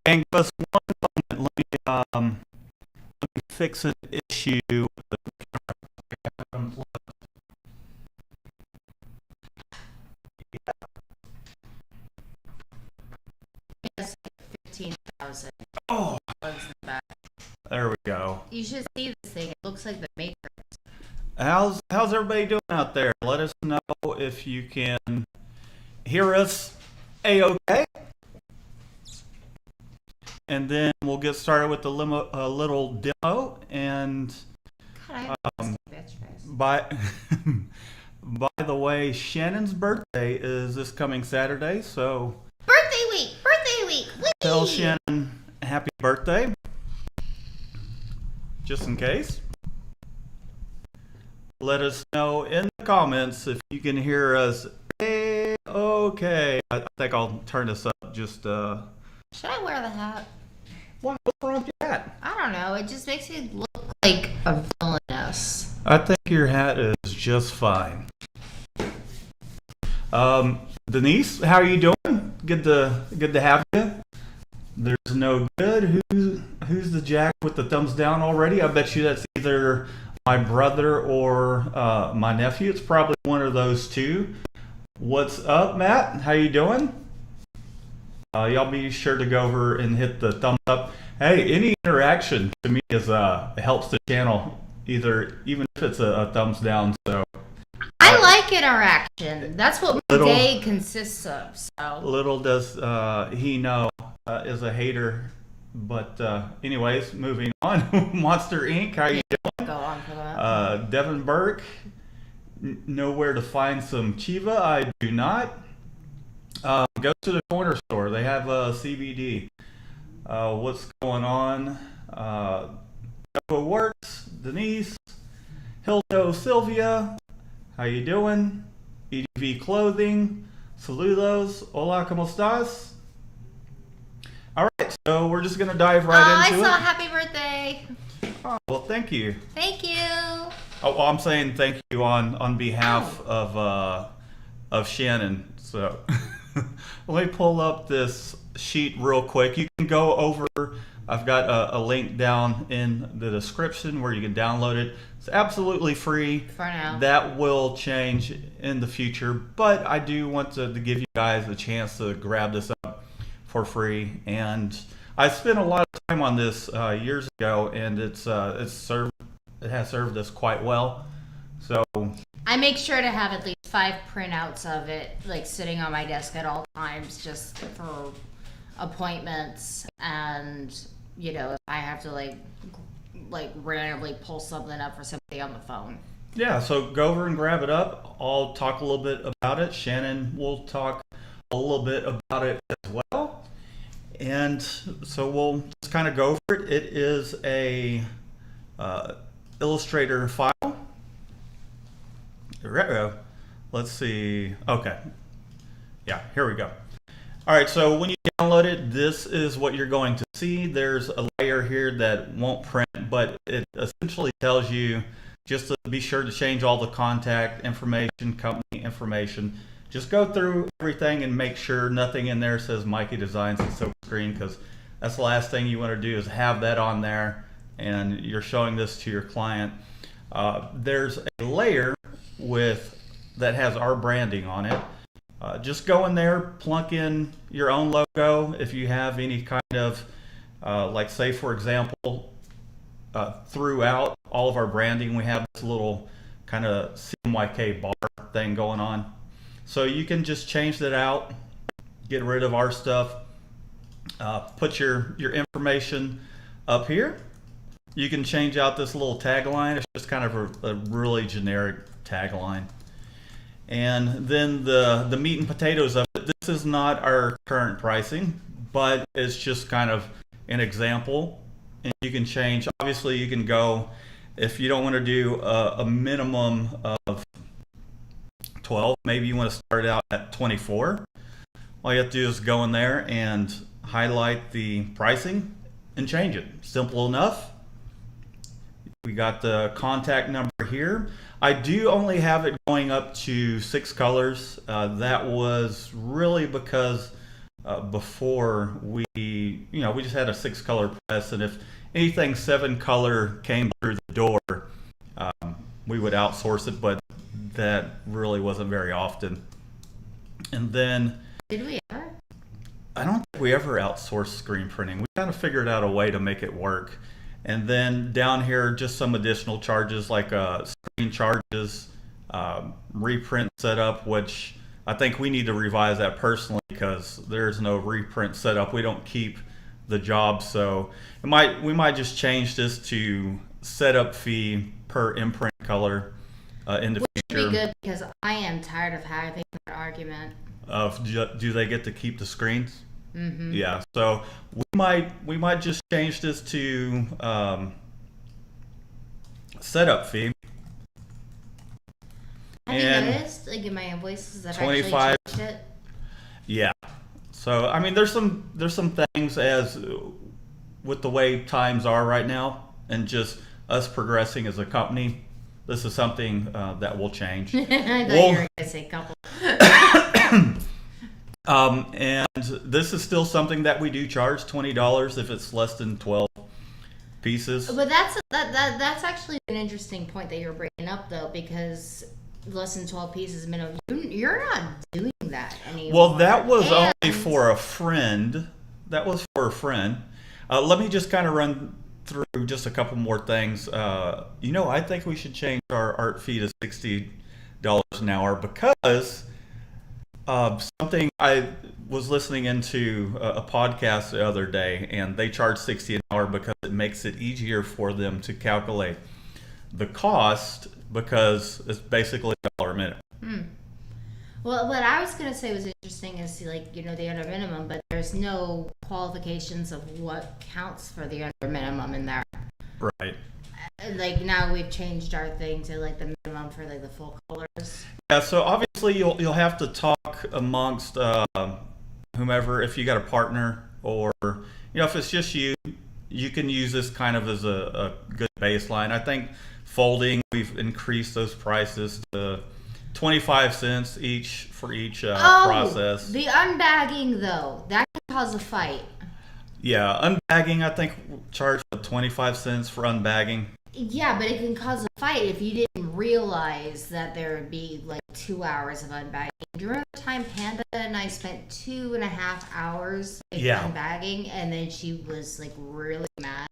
And give us one moment. Let me fix an issue with the camera. It's 15,000. Oh, Bugs in the back. there we go. You should see this thing. It looks like the Matrix. How's everybody doing out there? Let us know if you can hear us a-okay. And then we'll get started with the little demo. And God, I have bitch face. by by the way, Shannon's birthday is this coming Saturday, so Birthday week! Birthday week! Whee! tell Shannon happy birthday, just in case. Let us know in the comments if you can hear us okay. I think I'll turn this up just Should I wear the hat? what's wrong with that? I don't know. It just makes me look like a villainess. I think your hat is just fine. Denise, how are you doing? Good to have you. There's no good. Who's the jack with the thumbs down already? I bet you that's either my brother or my nephew. It's probably one of those two. What's up, Matt? How you doing? Y'all be sure to go over and hit the thumbs up. Hey, any interaction to me is helps the channel, even if it's a thumbs down. So I like interaction. That's what my Little- day consists of. So little does he know is a hater. But anyways, moving on. Monster Inc. How you doing? go on for that. Devin Burke. Know where to find some Chiva? I do not. Go to the corner store. They have CBD. What's going on? Nova Works. Denise. Hildo Sylvia. How you doing? EDV Clothing. Saludos. Hola, ¿cómo estás? All right, so we're just gonna dive right I into saw it. happy birthday. Oh, well, thank you. Thank you. Oh, well, I'm saying thank you on behalf of Shannon. So let me pull up this sheet real quick. You can go over. I've got a link down in the description where you can download it. It's absolutely free. For now. That will change in the future, but I do want to give you guys a chance to grab this up for free. And I spent a lot of time on this years ago, and it has served us quite well. So I make sure to have at least 5 printouts of it, like sitting on my desk at all times, just for appointments. And if I have to like randomly pull something up for somebody on the phone. yeah, so go over and grab it up. I'll talk a little bit about it. Shannon will talk a little bit about it as well. And so we'll just kind of go over it. It is a Illustrator file. Let's see. Okay. Yeah, here we go. All right, so when you download it, this is what you're going to see. There's a layer here that won't print, but it essentially tells you just to be sure to change all the contact information, company information. Just go through everything and make sure nothing in there says Mikey Designs and Silk Screen, because that's the last thing you want to do is have that on there and you're showing this to your client. There's a layer that has our branding on it. Just go in there, plunk in your own logo. If you have any kind of, like say for example, throughout all of our branding, we have this little kind of CMYK bar thing going on. So you can just change that out, get rid of our stuff, put your information up here. You can change out this little tagline. It's just kind of a really generic tagline. And then the meat and potatoes of it, this is not our current pricing, but it's just kind of an example. And you can change, obviously you can go, if you don't want to do a minimum of 12, maybe you want to start out at 24. All you have to do is go in there and highlight the pricing and change it. Simple enough. We got the contact number here. I do only have it going up to 6 colors. That was really because before we just had a 6-color press, and if anything 7-color came through the door, we would outsource it, but that really wasn't very often. And then Did we ever? I don't think we ever outsourced screen printing. We kind of figured out a way to make it work. And then down here, just some additional charges like screen charges, reprint setup, which I think we need to revise that personally because there's no reprint setup. We don't keep the job, so we might just change this to setup fee per imprint color in the Which future. would be good because I am tired of having that argument. Of do they get to keep the screens? Mm-hmm. Yeah, so we might just change this to setup fee. Have you And noticed, like in my invoices, that I've 25. actually changed it? Yeah. So I mean, there's some things as with the way times are right now, and just us progressing as a company. This is something that will change. I thought Well- you were going to say couple. And this is still something that we do charge $20 if it's less than 12 pieces. But that's actually an interesting point that you're bringing up, though, because less than 12 pieces minimum. You're not doing that anymore. Well, that was And- only for a friend. That was for a friend. Let me just kind of run through just a couple more things. I think we should change our art fee to $60 an hour because something I was listening into a podcast the other day, and they charge $60 an hour because it makes it easier for them to calculate the cost because it's basically $1 a minute. Well, what I was going to say was interesting is the under minimum, but there's no qualifications of what counts for the under minimum in there. Right. Like now we've changed our thing to like the minimum for like the full colors. Yeah, so obviously you'll have to talk amongst whomever. If you got a partner, or if it's just you can use this kind of as a good baseline. I think folding, we've increased those prices to 25 cents each for each process. The unbagging though, that can cause a fight. Yeah, unbagging, I think charge 25 cents for unbagging. Yeah, but it can cause a fight if you didn't realize that there would be like 2 hours of unbagging. Do you remember the time Panda and I spent 2.5 hours unbagging, and then she was like really mad?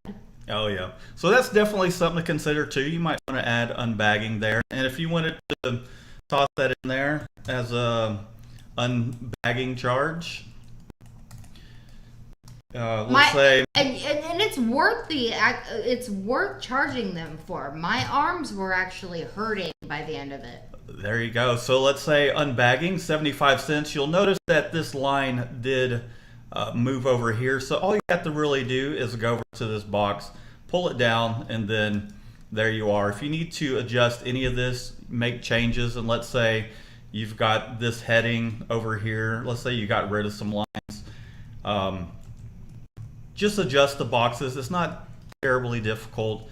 Oh yeah. So that's definitely something to consider too. You might want to add unbagging there. And if you wanted to toss that in there as a unbagging charge, let's say, and it's worth charging them for. My arms were actually hurting by the end of it. there you go. So let's say unbagging 75 cents. You'll notice that this line did move over here. So all you have to really do is go over to this box, pull it down, and then there you are. If you need to adjust any of this, make changes, and let's say you've got this heading over here. Let's say you got rid of some lines. Just adjust the boxes. It's not terribly difficult.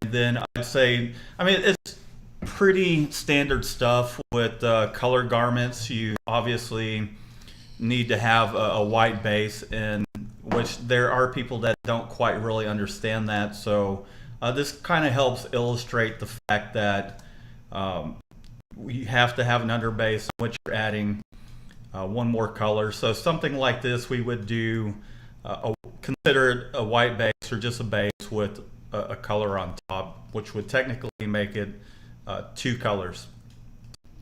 And then I'd say, it's pretty standard stuff with color garments. You obviously need to have a white base, in which there are people that don't quite really understand that. So this kind of helps illustrate the fact that we have to have an underbase in which you're adding one more color. So something like this, we would do consider it a white base or just a base with a color on top, which would technically make it 2 colors.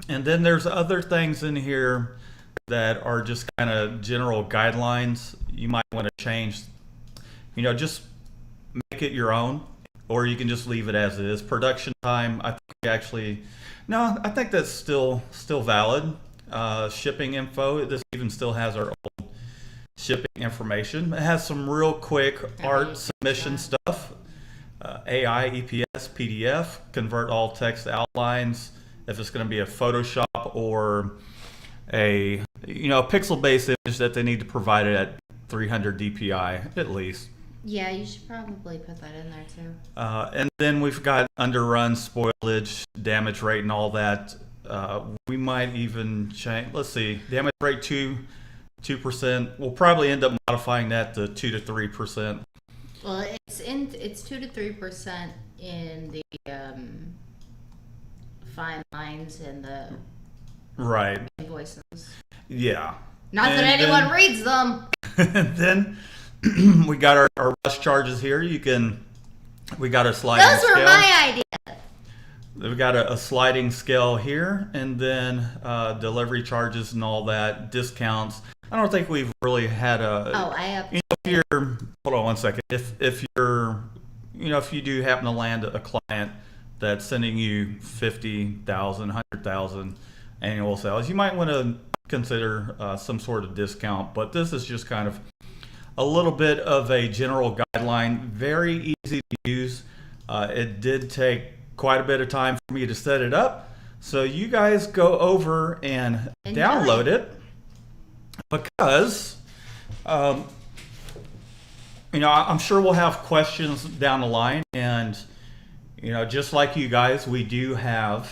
And then there's other things in here that are just kind of general guidelines. You might want to change, just make it your own, or you can just leave it as it is. Production time, I think that's still valid. Shipping info, this even still has our old shipping information. It has some real quick art submission stuff. AI, EPS, PDF, convert all text outlines. If it's going to be a Photoshop or a pixel-based image that they need to provide it at 300 DPI at least. Yeah, you should probably put that in there too. And then we've got underrun, spoilage, damage rate, and all that. We might even change. Let's see, damage rate 2 2%. We'll probably end up modifying that to 2 to 3%. Well, it's 2 to 3% in the fine lines and the Right. invoices. Yeah. Not that anyone reads them. And then we got our rush charges here. We got a sliding Those scale. were my idea. We've got a sliding scale here, and then delivery charges and all that, discounts. I don't think we've really had if you're, hold on one second. If you're, if you do happen to land a client that's sending you 50,000, 100,000 annual sales, you might want to consider some sort of discount. But this is just kind of a little bit of a general guideline, very easy to use. It did take quite a bit of time for me to set it up. So you guys go over and download it, because, I'm sure we'll have questions down the line. And, just like you guys, we do have,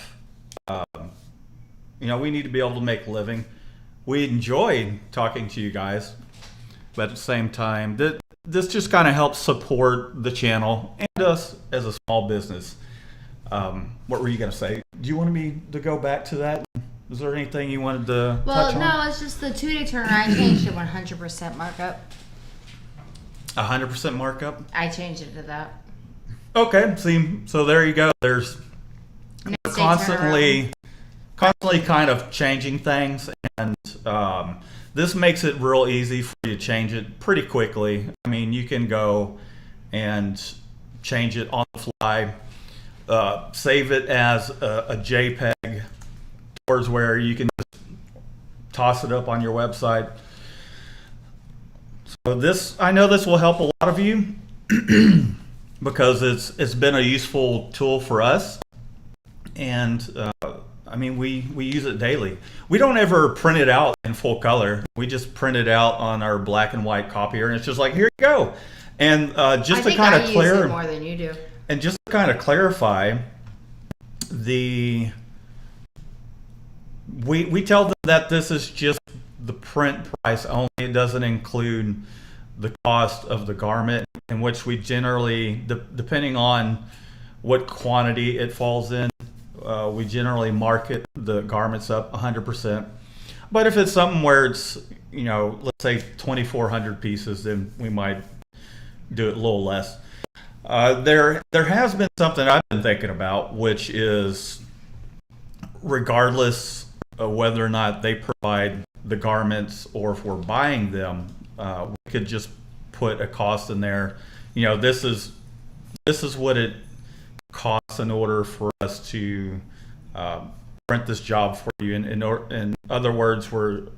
we need to be able to make a living. We enjoy talking to you guys, but at the same time, this just kind of helps support the channel and us as a small business. What were you going to say? Do you want me to go back to that? Is there anything you wanted to touch on? Well, no, it's just the 2-day turnaround. I changed it 100% markup. 100% markup? I changed it to that. Okay, see, so there you go. There's constantly kind of changing things, and this makes it real easy for you to change it pretty quickly. I mean, you can go and change it on the fly, save it as a JPEG towards where you can just toss it up on your website. So I know this will help a lot of you because it's been a useful tool for us, and I mean, we use it daily. We don't ever print it out in full color. We just print it out on our black and white copier, and it's just like, here you go. And just to kind of use it more than you do. And just to kind of clarify, we tell them that this is just the print price only. It doesn't include the cost of the garment, in which we generally, depending on what quantity it falls in, we generally market the garments up 100%. But if it's something where it's, let's say 2,400 pieces, then we might do it a little less. There has been something I've been thinking about, which is, regardless of whether or not they provide the garments or if we're buying them, we could just put a cost in there. This is what it costs in order for us to print this job for you. In other words,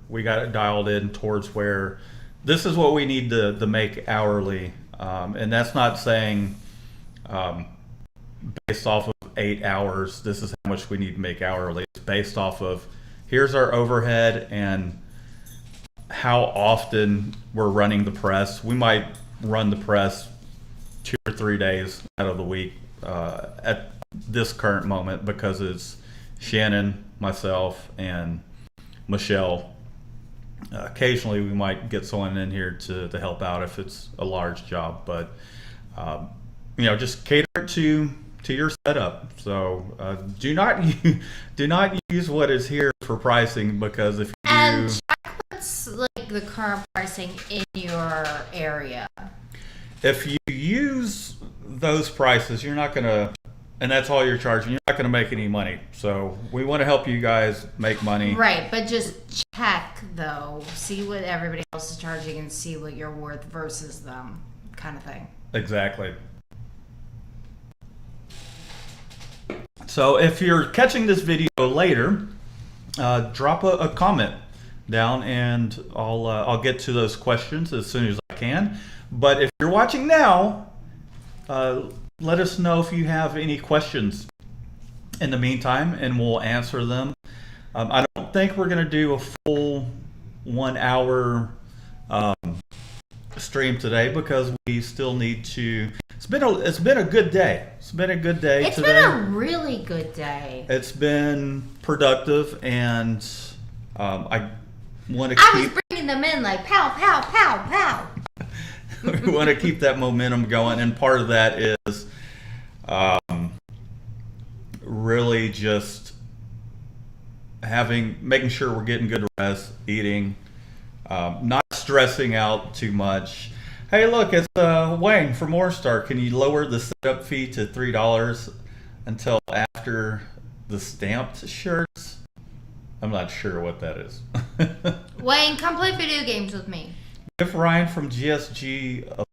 we got it dialed in towards where this is what we need to make hourly. And that's not saying based off of 8 hours, this is how much we need to make hourly. It's based off of, here's our overhead and how often we're running the press. We might run the press 2 or 3 days out of the week at this current moment, because it's Shannon, myself, and Michelle. Occasionally we might get someone in here to help out if it's a large job, but just cater it to your setup. So do not use what is here for pricing, because if you and check what's like the current pricing in your area. If you use those prices, you're not gonna, and that's all you're charging, you're not gonna make any money. So we want to help you guys make money. Right, but just check though, see what everybody else is charging and see what you're worth versus them, kind of thing. Exactly. So if you're catching this video later, drop a comment down, and I'll get to those questions as soon as I can. But if you're watching now, let us know if you have any questions in the meantime, and we'll answer them. I don't think we're going to do a full 1 hour stream today, because we still need to. It's been a good day. It's been a good day It's today. been a really good day. It's been productive, and I want to I keep. was bringing sending them in like pow, pow, pow, pow. We want to keep that momentum going, and part of that is really just making sure we're getting good rest, eating, not stressing out too much. Hey, look, it's Wayne from Moorstar. Can you lower the setup fee to $3 until after the stamped shirts? I'm not sure what that is. Wayne, come play video games with me. Give Ryan from GSG a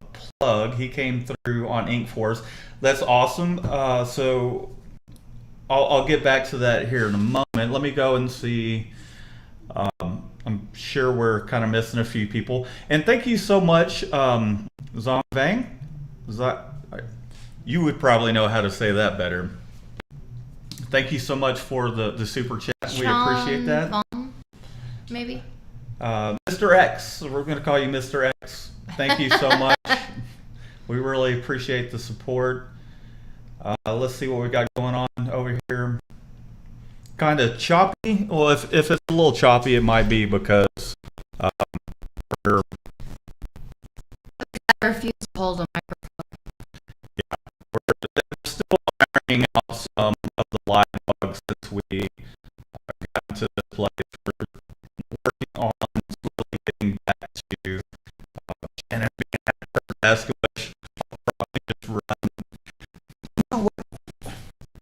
plug. He came through on Inkforce. That's awesome. So I'll get back to that here in a moment. Let me go and see. I'm sure we're kind of missing a few people. And thank you so much, Zong Vang. You would probably know how to say that better. Thank you so much for the super chat. We appreciate that. Vong, maybe. Mr. X, we're going to call you Mr. X. Thank you so much. We really appreciate the support. Let's see what we got going on over here. Kind of choppy. Well, if it's a little choppy, it might be because we're I refuse to hold a microphone. we're still ironing out some of the live bugs since we got to this place. We're working on slowly getting back to and being at her desk, which I'll probably just run. You know what?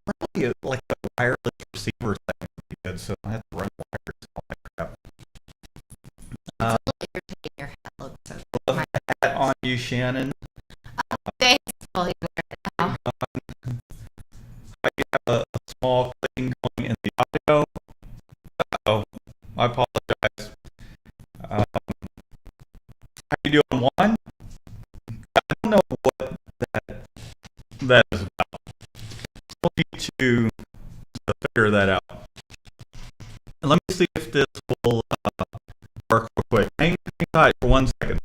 Probably like a wireless receiver thing would be good, so I have to run wires and all that crap. Your hat looks so Love the hat on you, Shannon. thanks. Well, I have a small thing going in the audio. Oh, I apologize. How you doing, Juan? I don't know what that is about. We'll need to figure that out. And let me see if this will work real quick. Hang tight for 1 second.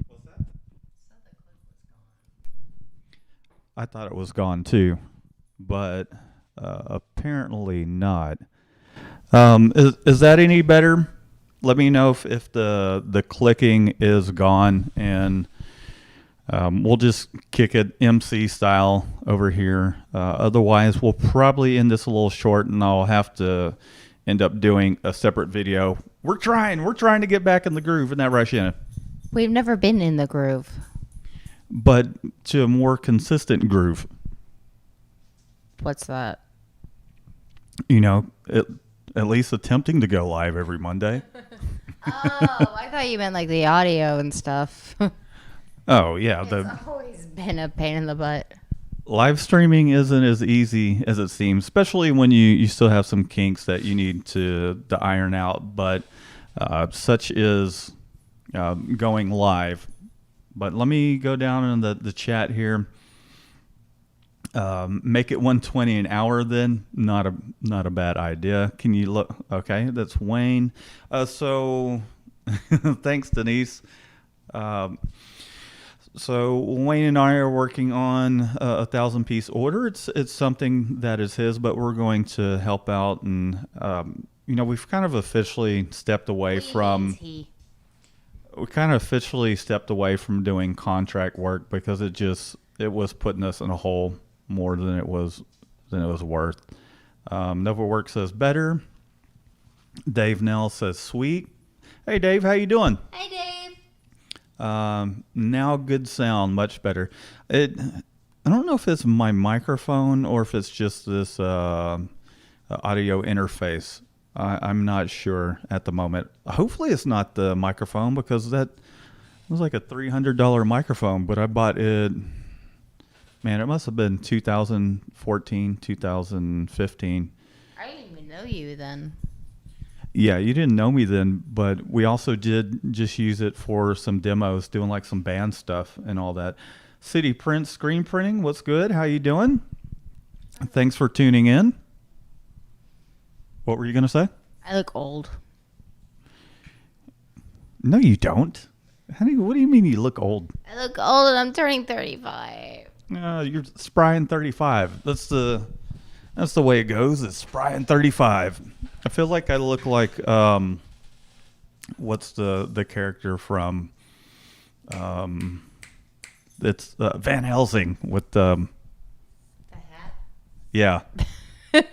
What's that? I thought it was gone too, but apparently not. Is that any better? Let me know if the clicking is gone, and we'll just kick it MC style over here. Otherwise, we'll probably end this a little short, and I'll have to end up doing a separate video. We're trying to get back in the groove. Isn't that right, Shannon? we've never been in the groove. But to a more consistent groove. What's that? You know, at least attempting to go live every Monday. Oh, I thought you meant like the audio and stuff. Oh, yeah. It's always been a pain in the butt. Live streaming isn't as easy as it seems, especially when you still have some kinks that you need to iron out. But such is going live. But let me go down in the chat here. Make it 120 an hour then. Not a bad idea. Can you look? Okay, that's Wayne. So thanks, Denise. So Wayne and I are working on a 1,000-piece order. It's something that is his, but we're going to help out, and we've kind of officially stepped away from. We kind of officially stepped away from doing contract work because it was putting us in a hole more than it was worth. Nova Work says better. Dave Nell says sweet. Hey Dave, how you doing? Hey Dave. Now good sound, much better. I don't know if it's my microphone or if it's just this audio interface. I'm not sure at the moment. Hopefully it's not the microphone because that was like a $300 microphone, but I bought it. Man, it must have been 2014, 2015. I didn't even know you then. Yeah, you didn't know me then, but we also did just use it for some demos, doing like some band stuff and all that. City Print Screen Printing, what's good? How you doing? Thanks for tuning in. What were you going to say? I look old. No, you don't. Honey, what do you mean you look old? I look old and I'm turning 35. You're spry and 35. That's the way it goes. It's Brian 35. I feel like I look like what's the character from it's Van Helsing with The hat? yeah. Van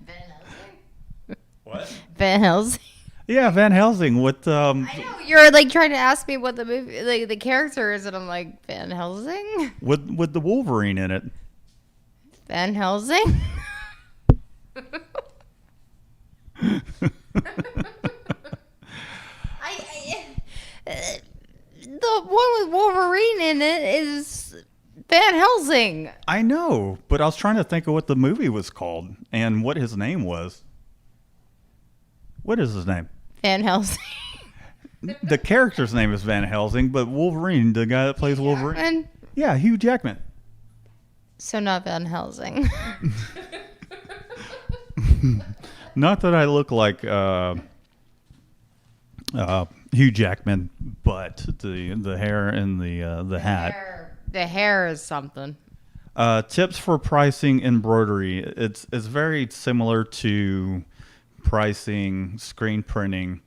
Helsing? What? Van Helsing? Yeah, Van Helsing with I know, you're like trying to ask me what the movie, like the character is, and I'm like, Van Helsing? with the Wolverine in it. Van Helsing? The one with Wolverine in it is Van Helsing. I know, but I was trying to think of what the movie was called and what his name was. What is his name? Van Helsing. The character's name is Van Helsing, but Wolverine, the guy that plays Wolverine. Jackman? Yeah, Hugh Jackman. So not Van Helsing. Not that I look like Hugh Jackman, but the hair and the hat. The hair is something. Tips for pricing embroidery. It's very similar to pricing screen printing.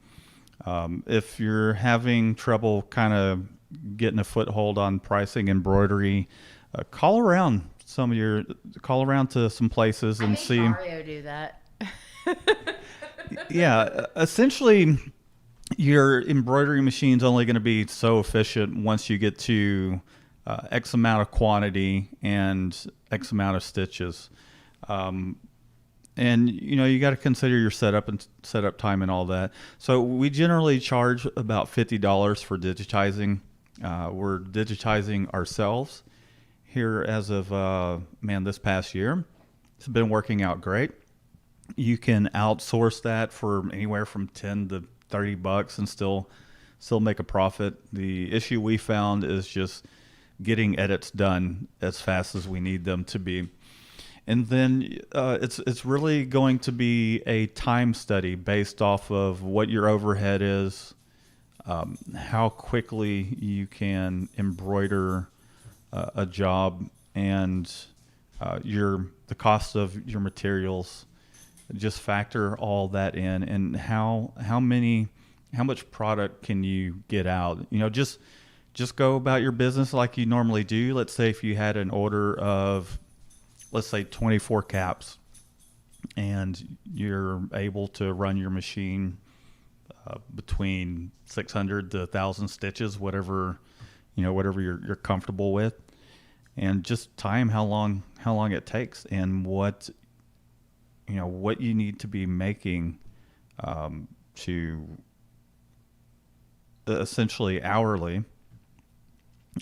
If you're having trouble kind of getting a foothold on pricing embroidery, call around to some places and see. Mario do that. Yeah, essentially, your embroidery machine's only going to be so efficient once you get to X amount of quantity and X amount of stitches. And you got to consider your setup time and all that. So we generally charge about $50 for digitizing. We're digitizing ourselves here as of this past year. It's been working out great. You can outsource that for anywhere from $10 to $30 and still make a profit. The issue we found is just getting edits done as fast as we need them to be. And then it's really going to be a time study based off of what your overhead is, how quickly you can embroider a job, and the cost of your materials. Just factor all that in, and how much product can you get out? Just go about your business like you normally do. Let's say if you had an order of, let's say 24 caps, and you're able to run your machine between 600 to 1,000 stitches, whatever you're comfortable with, and just time how long it takes and what you need to be making to essentially hourly.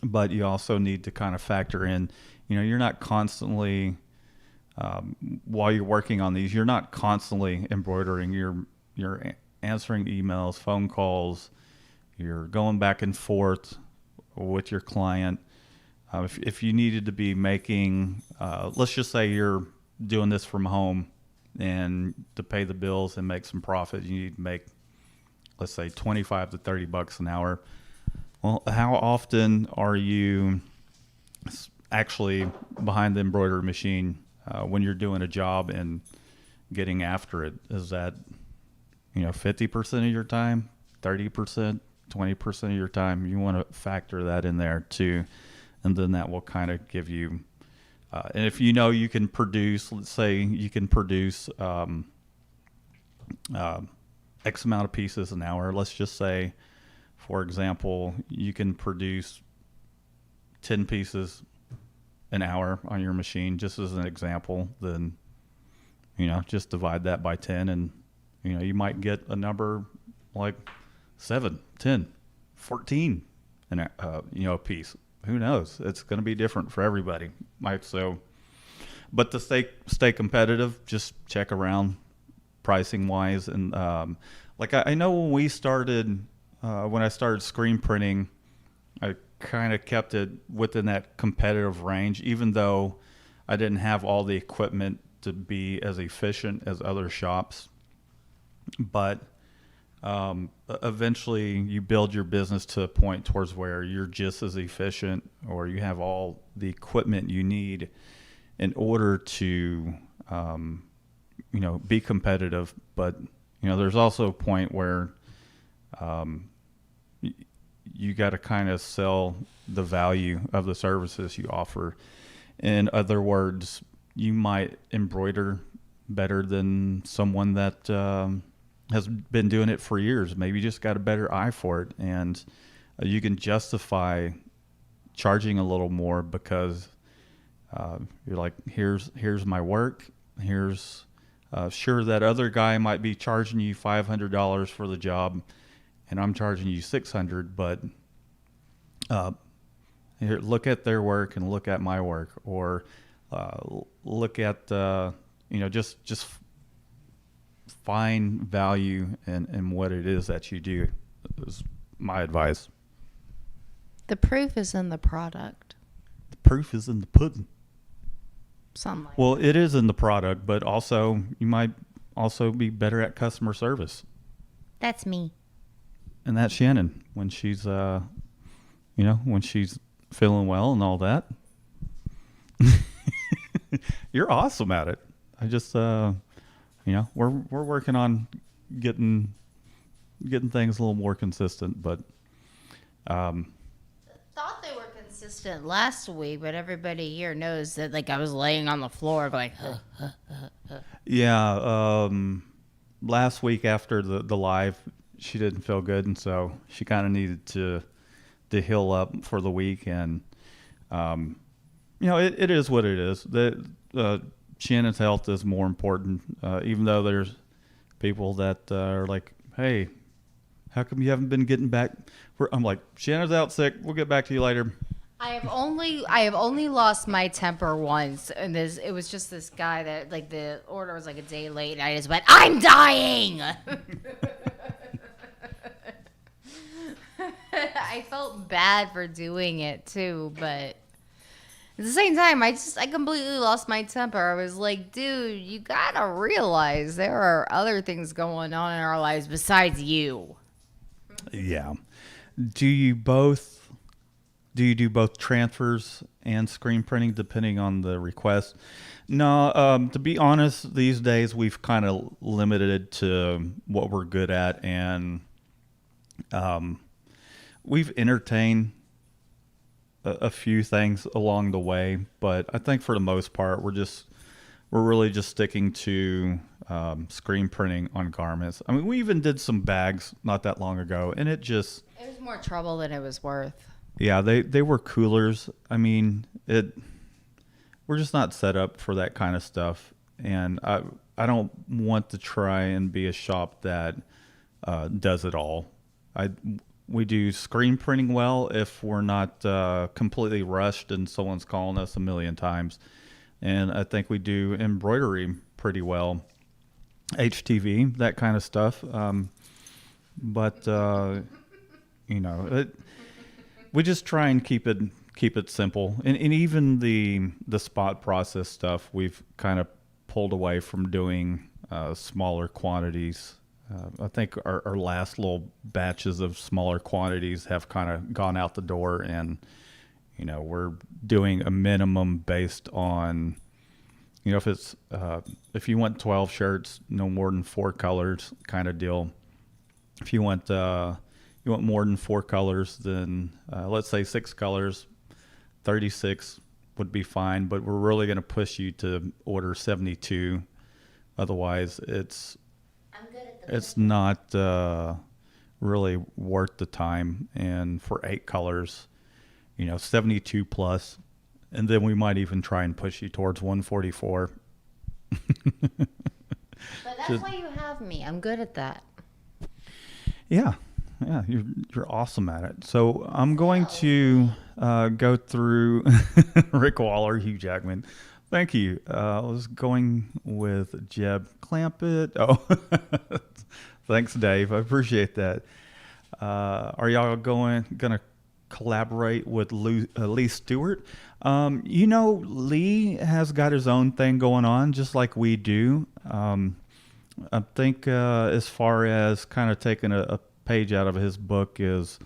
But you also need to kind of factor in, you're not constantly, while you're working on these, you're not constantly embroidering. You're answering emails, phone calls, you're going back and forth with your client. If you needed to be making, let's just say you're doing this from home, and to pay the bills and make some profit, you need to make, let's say, $25 to $30 an hour. Well, how often are you actually behind the embroidery machine when you're doing a job and getting after it? Is that 50% of your time, 30%, 20% of your time? You want to factor that in there too, and then that will kind of give you. And if you can produce, let's say you can produce X amount of pieces an hour. Let's just say, for example, you can produce 10 pieces an hour on your machine, just as an example. Then, just divide that by 10, and, you might get a number like 7, 10, 14, a piece. Who knows? It's going to be different for everybody. But to stay competitive, just check around pricing wise. And I know when we started, when I started screen printing, I kind of kept it within that competitive range, even though I didn't have all the equipment to be as efficient as other shops. But eventually you build your business to a point towards where you're just as efficient, or you have all the equipment you need in order to be competitive. But, there's also a point where you got to kind of sell the value of the services you offer. In other words, you might embroider better than someone that has been doing it for years. Maybe you just got a better eye for it, and you can justify charging a little more because you're like, here's my work. Here's sure, that other guy might be charging you $500 for the job, and I'm charging you $600. But here, look at their work and look at my work, or look at just find value in what it is that you do. Is my advice. The proof is in the product. The proof is in the pudding. Something like Well, it is in the product, but also you might also be better at customer service. That's me. And that's Shannon when she's when she's feeling well and all that. You're awesome at it. I just we're working on getting things a little more consistent, but Thought they were consistent last week, but everybody here knows that I was laying on the floor going yeah, last week after the live, she didn't feel good, and so she kind of needed to heal up for the week. And it is what it is. Shannon's health is more important, even though there's people that are like, hey, how come you haven't been getting back? I'm like, Shannon's out sick, we'll get back to you later. I have only lost my temper once, and it was just this guy that the order was a day late, and I just went, I'm dying. I felt bad for doing it too, but at the same time, I completely lost my temper. I was like, dude, you gotta realize there are other things going on in our lives besides you. Yeah. Do you do both transfers and screen printing depending on the request? No, to be honest, these days we've kind of limited it to what we're good at, and we've entertained a few things along the way, but I think for the most part we're really just sticking to screen printing on garments. I mean, we even did some bags not that long ago, and it was more trouble than it was worth. Yeah, they were coolers. I mean, we're just not set up for that kind of stuff, and I don't want to try and be a shop that does it all. We do screen printing well if we're not completely rushed and someone's calling us a million times, and I think we do embroidery pretty well, HTV, that kind of stuff. But we just try and keep it simple, and even the spot process stuff we've kind of pulled away from doing smaller quantities. I think our last little batches of smaller quantities have kind of gone out the door, and we're doing a minimum based on if you want 12 shirts, no more than 4 colors kind of deal. If you want more than 4 colors, then let's say 6 colors, 36 would be fine, but we're really going to push you to order 72. Otherwise, it's not really worth the time. And for 8 colors, 72 plus, and then we might even try and push you towards 144. But that's why you have me. I'm good at that. Yeah, you're awesome at it. So I'm going to go through Rick Waller, Hugh Jackman. Thank you. I was going with Jeb Clampett. Oh, thanks, Dave. I appreciate that. Are y'all gonna collaborate with Lee Stewart? Lee has got his own thing going on, just like we do. I think as far as kind of taking a page out of his book is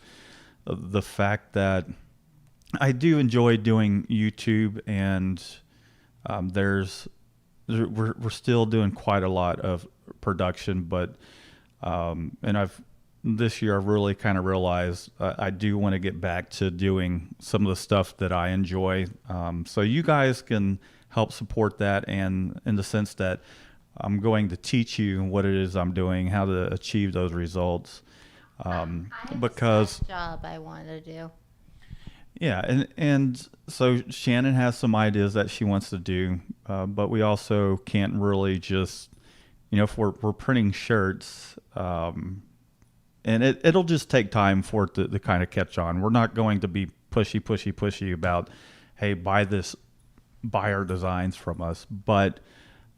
the fact that I do enjoy doing YouTube, and there's we're still doing quite a lot of production, but and this year I've really kind of realized I do want to get back to doing some of the stuff that I enjoy. So you guys can help support that, and in the sense that I'm going to teach you what it is I'm doing, how to achieve those results. I have Because a side job I want to do. yeah, and so Shannon has some ideas that she wants to do, but we also can't really just, if we're printing shirts, and it'll just take time for it to kind of catch on. We're not going to be pushy about, hey, buy our designs from us, but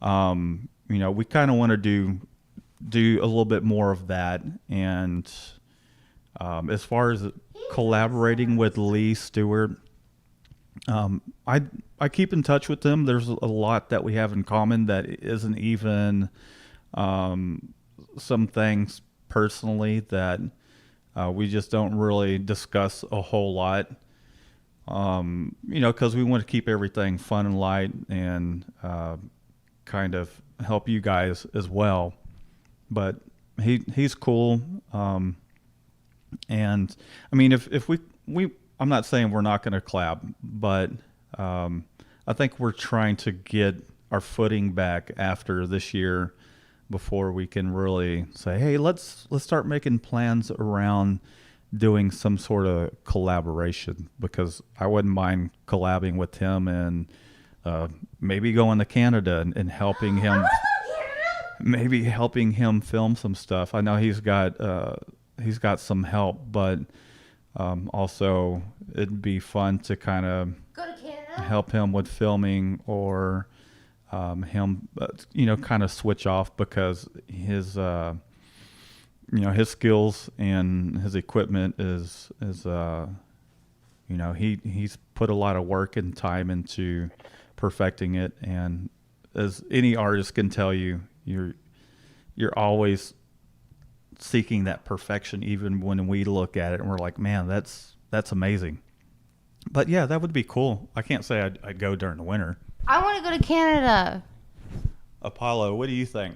we kind of want to do a little bit more of that. And as far as collaborating with Lee Stewart, I keep in touch with them. There's a lot that we have in common that isn't even some things personally that we just don't really discuss a whole lot. Because we want to keep everything fun and light and kind of help you guys as well. But he's cool. And I mean, if we I'm not saying we're not going to collab, but I think we're trying to get our footing back after this year before we can really say, hey, let's start making plans around doing some sort of collaboration, because I wouldn't mind collabing with him and maybe going to Canada and helping him, maybe helping him film some stuff. I know he's got some help, but also it'd be fun to kind of Go to Canada? help him with filming, or him, kind of switch off, because his his skills and his equipment is he's put a lot of work and time into perfecting it. And as any artist can tell you, you're always seeking that perfection, even when we look at it and we're like, man, that's amazing. But yeah, that would be cool. I can't say I'd go during the winter. I want to go to Canada. Apollo, what do you think?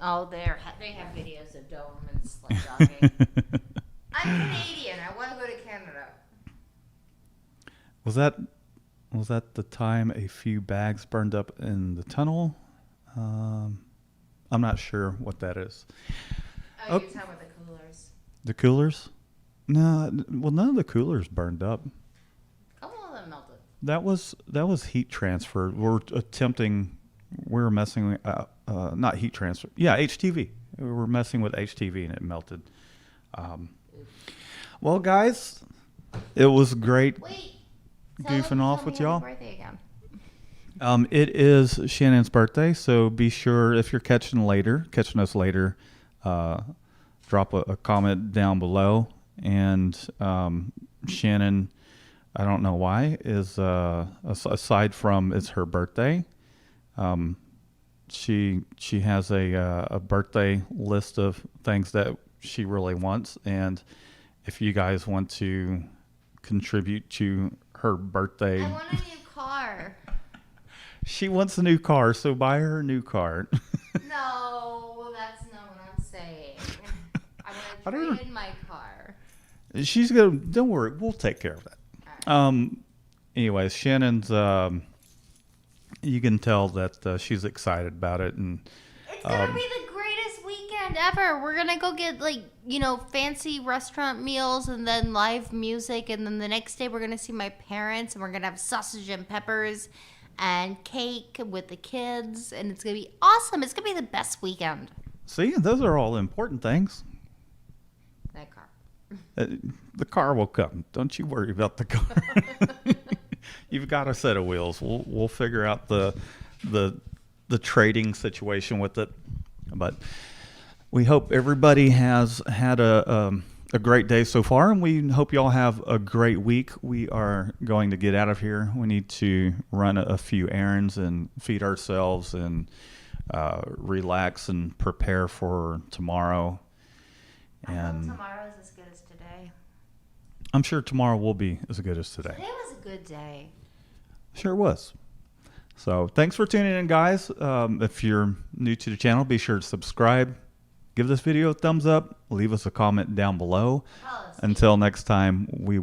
Oh, they have videos of Dome and sled dogging. I'm Canadian. I want to go to Canada. Was that the time a few bags burned up in the tunnel? I'm not sure what that is. Oh, you're talking about the coolers. The coolers? No, well, none of the coolers burned up. A couple of them melted. That was heat transfer. We were messing with, not heat transfer. Yeah, HTV. We were messing with HTV and it melted. Well, guys, it was great goofing off with y'all. Birthday again. It is Shannon's birthday, so be sure, if you're catching us later, drop a comment down below. And Shannon, I don't know why, is aside from it's her birthday, she has a birthday list of things that she really wants. And if you guys want to contribute to her birthday, I want a new car. She wants a new car, so buy her a new car. No, that's not what I'm saying. I want to trade in my car. She's gonna. Don't worry, we'll take care of that. Right. Anyways, Shannon's. You can tell that she's excited about it, and It's gonna be the greatest weekend ever. We're gonna go get fancy restaurant meals and then live music, and then the next day we're gonna see my parents, and we're gonna have sausage and peppers and cake with the kids, and it's gonna be awesome. It's gonna be the best weekend. see, those are all important things. That car. The car will come. Don't you worry about the car. You've got a set of wheels. We'll figure out the trading situation with it. But we hope everybody has had a great day so far, and we hope y'all have a great week. We are going to get out of here. We need to run a few errands and feed ourselves and relax and prepare for tomorrow. And tomorrow's as good as today. I'm sure tomorrow will be as good as today. Today was a good day. Sure was. So thanks for tuning in, guys. If you're new to the channel, be sure to subscribe. Give this video a thumbs up. Leave us a comment down below. Until next time, we